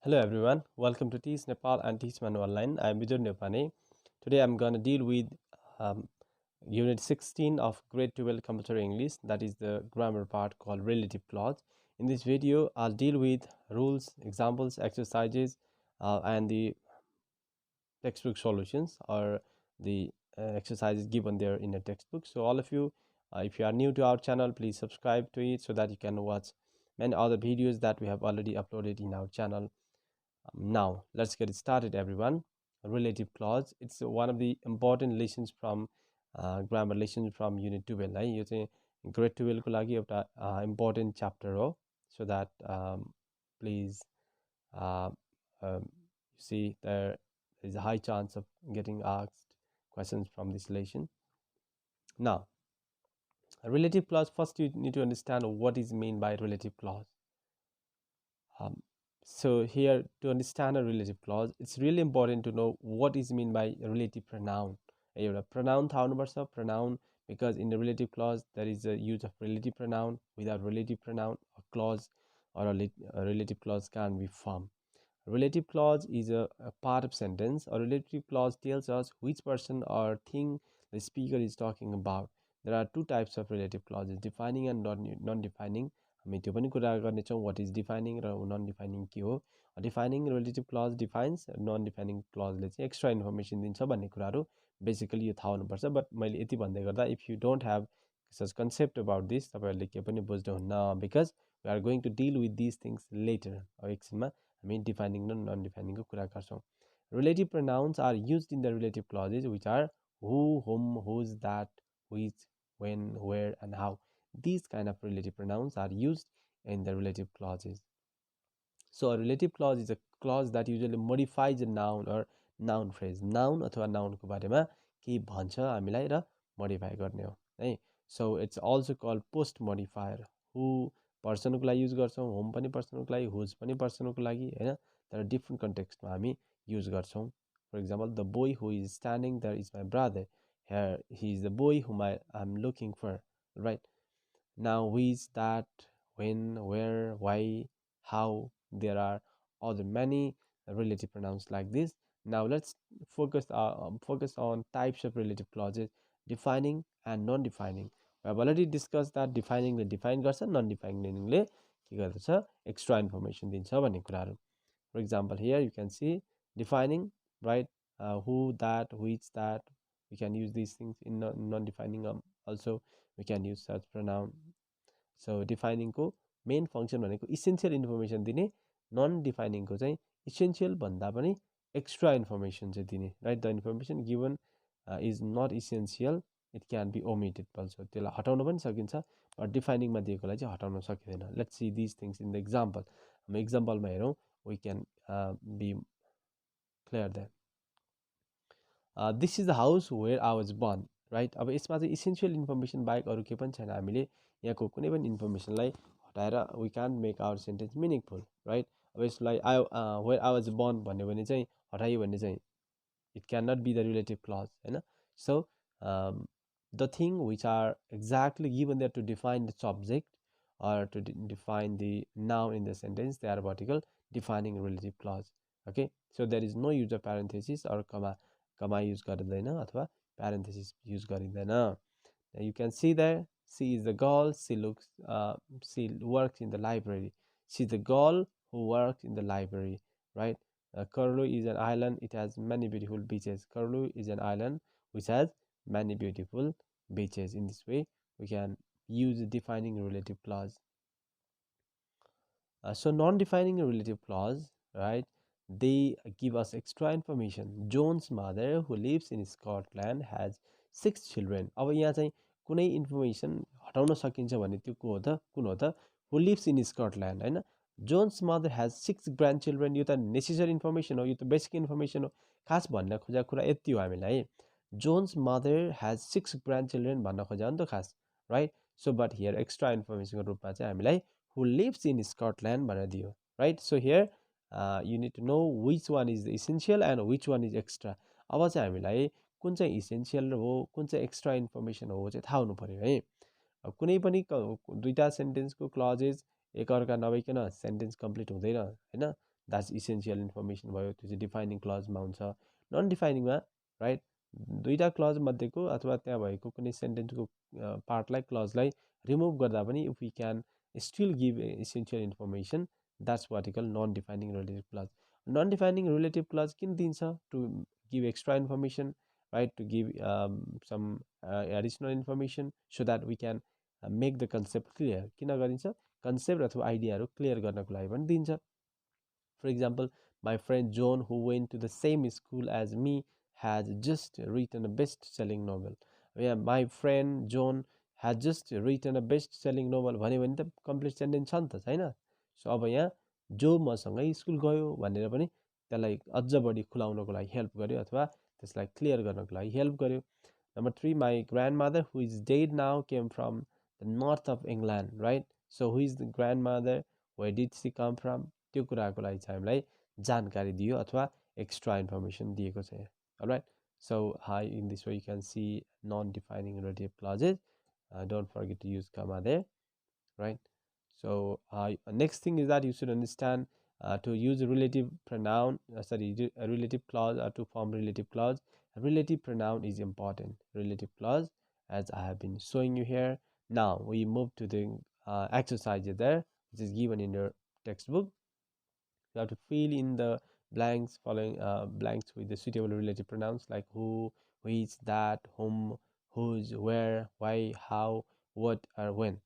Hello everyone, welcome to Teach Nepal and Teach Manu Online. I am Vijay Nepane. Today I am going to deal with um, Unit 16 of Grade 12 Compulsory English, that is the grammar part called relative clause. In this video, I'll deal with rules, examples, exercises, and the textbook solutions or the exercises given there in a textbook. So all of you, if you are new to our channel, please subscribe to it so that you can watch many other videos that we have already uploaded in our channel. Now let's get started everyone. Relative clause, it's one of the important lessons from grammar lessons from unit 12 है यो चाहिँ grade 12 को लागि एउटा important chapter हो. So that please see there is a high chance of getting asked questions from this lesson. Now a relative clause, first you need to understand what is meant by relative clause. So here, to understand a relative clause, it's really important to know what is meant by a relative pronoun. A pronoun pronoun, because in the relative clause there is a use of relative pronoun. Without relative pronoun, a clause or a relative clause can be formed. Relative clause is a part of sentence. A relative clause tells us which person or thing the speaker is talking about. There are two types of relative clauses, defining and non-defining. हामी त्यो पनि कुरा गर्नेछौँ, what is defining raw non-defining के हो. Defining relative clause defines, non-defining clauseले चाहिँ extra information दिन्छ भन्ने कुराहरू बेसिकली यो थाहा हुनुपर्छ. बट मैले यति भन्दै गर्दा if you don't have such concept about this, तपाईहरुले के पनि बुझ्नुहुन्न, because we are going to deal with these things later. अब एकछिनमा हामी defining र non-defining को कुरा गर्छौँ. Relative pronouns are used in the relative clauses, which are who, whom, whose, that, which, when, where, and how. These kind of relative pronouns are used in the relative clauses. So a relative clause is a clause that usually modifies a noun or noun phrase. Noun अथवा noun को बारेमा के भन्छ हामीलाई र modify गर्ने हो है. So it's also called post modifier. Who person को लागि use गर्छौं, whom पनि person को लागि, whose पनि person को लागि हैन. तर different context मा हामी use गर्छौं. For example, the boy who is standing there is my brother. Here he is the boy whom I am looking for, right? Now which, that, when, where, why, how, there are other many relative pronouns like this. Now let's focus on types of relative clauses, defining and non-defining. We have already discussed that defining le define गर्छ, non-defining ले के गर्दछ, extra information दिन्छ भन्ने कुराहरु. For example, here you can see defining, right? Who, that, which, that. We can use these things in non-defining. Also we can use such pronoun. So defining को main function भनेको essential information दिने, non-defining को चाहिँ essential भन्दा पनि extra information चाहिँ दिने, right? The information given is not essential, it can be omitted also. त्यसलाई हटाउन पनि सकिन्छ, but defining मा दिएकोलाई चाहिँ हटाउन सकिदैन. Let's see these things in the example. हामी example मा हेरौं, we can be clear there. This is the house where I was born, right? अब यसमा चाहिँ essential information बाहेक अरु के पनि छैन. हामीले यहाँको कुनै पनि information लाई हटाएर we can't make our sentence meaningful, right? अब यसलाई where I was born भन्ने भने चाहिँ हटाइयो भने चाहिँ it cannot be the relative clause, Hahn? So the thing which are exactly given there to define the subject or to define the noun in the sentence, they are what you call defining relative clause. Okay, so there is no use of parenthesis or comma use गरिदैन अथवा parenthesis use गरिदैन. You can see there, she is the girl, she works in the library. She's the girl who works in the library, right? Curlew is an island, it has many beautiful beaches. Curlew is an island which has many beautiful beaches. In this way we can use the defining relative clause. So non-defining relative clause, right? They give us extra information. John's mother, who lives in Scotland, has 6 children. अब यहाँ चाहिँ कुनै information हटाउन सकिन्छ भने त्यो कुन हो त? Who lives in Scotland, Hahn? John's mother has 6 grandchildren. यो त necessary information हो, यो त basic information हो. खास भन्न खोजेको कुरा यति हो हामीलाई. John's mother has 6 grandchildren भन्न खोजेको नि त खास, right? So but here extra information को रूपमा चाहिँ हामीलाई who lives in Scotland भनेर दियो, right? So here you need to know which one is essential and which one is extra. अब चाहिँ हामीलाई कुन चाहिँ इसेन्सियल हो कुन चाहिँ एक्स्ट्रा इन्फर्मेसन हो चाहिँ थाहा हुनु पऱ्यो है। कुनै पनि दुईटा सेन्टेन्सको क्लजेस एकअर्का नभइकन सेन्टेन्स कम्प्लिट हुँदैन होइन। द्याट्स इसेन्सियल इन्फर्मेसन भयो, त्यो चाहिँ डिफाइनिङ क्लजमा हुन्छ। नन डिफाइनिङमा राइट दुईटा क्लज मध्येको अथवा त्यहाँ भएको कुनै सेन्टेन्सको पार्टलाई क्लजलाई रिमुभ गर्दा पनि if we can still give essential information, that's what is called non defining relative clause. Non defining relative clause किन दिन्छ? To give extra information, right, to give some additional information so that we can make the concept clear। किन गरिन्छ? Concept अथवा आइडियाहरू clear गर्नको लागि पनि दिन्छ। For example, my friend John, who went to the same school as me, has just written a best-selling novel. Yeah, my friend John has just written a best-selling novel भन्यो भने त complete sentence छ नि त, छैन? सो अब यहाँ जो मसँगै स्कुल गयो भनेर पनि त्यसलाई अझ बढी खुलाउनको लागि हेल्प गर्यो अथवा त्यसलाई क्लियर गर्नको लागि हेल्प गर्यो। Number 3, my grandmother, who is dead now, came from the north of England, right? So who is the grandmother? Where did she come from? त्यो कुराको लागि चाहिँ हामीलाई जानकारी दियो अथवा एक्स्ट्रा इन्फर्मेसन दिएको छ। Alright, so hi in this way you can see non defining relative clauses. Don't forget to use comma there, right? So next thing is that you should understand to use a relative pronoun, a relative clause, or to form relative clause. A relative pronoun is important. Relative clause, as I have been showing you here. Now we move to the exercise there, which is given in your textbook. You have to fill in the blanks following blanks with the suitable relative pronouns like who, which, that, whom, whose, where, why, how, what, or when.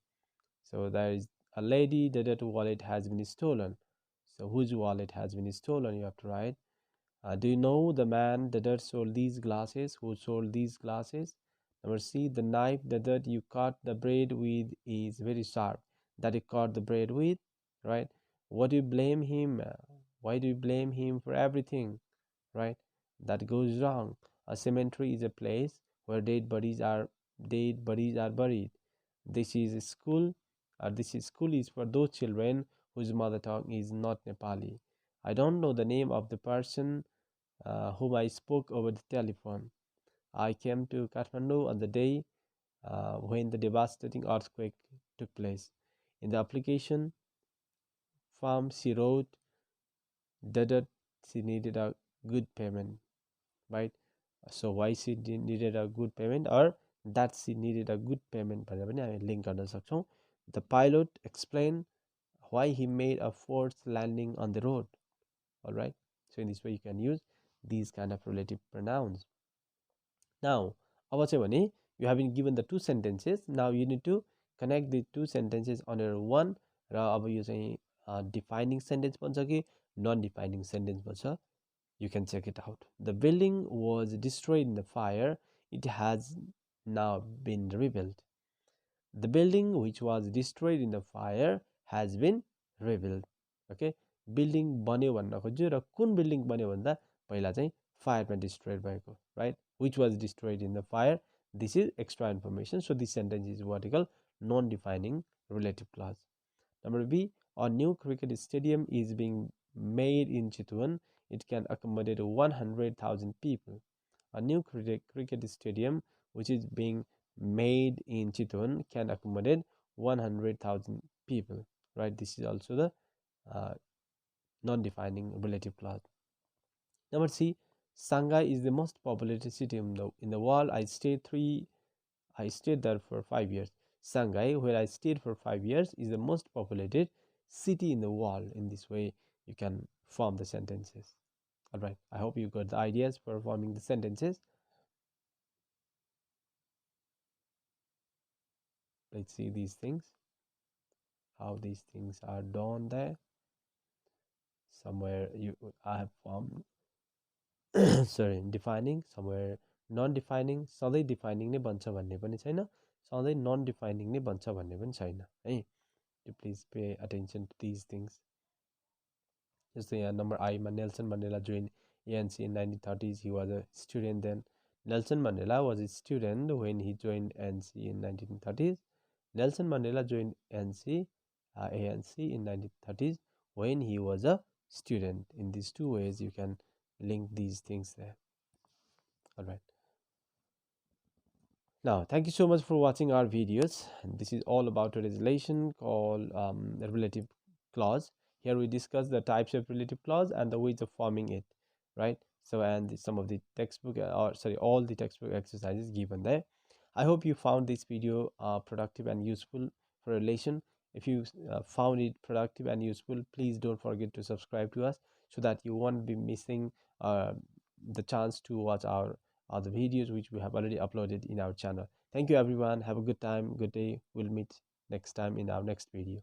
So there is a lady that wallet has been stolen. So whose wallet has been stolen? You have to write. Do you know the man that sold these glasses? Who sold these glasses? Number C, the knife that you cut the bread with is very sharp. That you cut the bread with, right? What do you blame him? Why do you blame him for everything, right? That goes wrong. A cemetery is a place where dead bodies are buried. This is a school. This is school is for those children whose mother tongue is not Nepali. I don't know the name of the person whom I spoke over the telephone. I came to Kathmandu on the day when the devastating earthquake took place. In the application form, she wrote that she needed a good payment, right? So why she needed a good payment, or that she needed a good payment भनेर पनि हामी link गर्न सक्छौँ। The pilot explained why he made a forced landing on the road. All right, so in this way you can use these kind of relative pronouns. Now अब चाहिँ भने you have been given the two sentences. Now you need to connect the two sentences under one. र अब यो चाहिँ defining sentence बन्छ कि non defining sentence बन्छ, you can check it out. The building was destroyed in the fire. It has now been rebuilt. The building which was destroyed in the fire has been rebuilt. Okay, building बन्यो भन्न खोज्यो र कुन building बन्यो भन्दा पहिला चाहिँ फायरमा डिस्ट्रोयड भएको, right? Which was destroyed in the fire. This is extra information. So this sentence is what we call non-defining relative clause. Number B, a new cricket stadium is being made in Chitwan. It can accommodate 100,000 people. A new cricket stadium which is being made in Chitwan can accommodate 100,000 people, right? This is also the non-defining relative clause. Number C, Shanghai is the most populated city in the world. I stayed there for 5 years. Shanghai, where I stayed for 5 years, is the most populated city in the world. In this way, you can form the sentences. All right, I hope you got the ideas for forming the sentences. Let's see these things, how these things are done there. Somewhere I have formed sorry, defining, somewhere non-defining, सधैँ defining नै बन्छ भन्ने पनि छैन, सधैँ non-defining नै बन्छ भन्ने पनि छैन है। You please pay attention to these things. जस्तै यहाँ number I मा Nelson Mandela joined ANC in 1930s. He was a student then. Nelson Mandela was a student when he joined ANC in 1930s. Nelson Mandela joined ANC in 1930s when he was a student. In these two ways you can link these things there. All right, Now, thank you so much for watching our videos. And this is all about today's relation called the relative clause. Here we discuss the types of relative clause and the ways of forming it, right? So, and some of the textbook, or sorry, all the textbook exercises given there. I hope you found this video productive and useful for relation. If you found it productive and useful, please don't forget to subscribe to us so that you won't be missing the chance to watch our other videos which we have already uploaded in our channel. Thank you everyone. Have a good time, good day. We'll meet next time in our next video.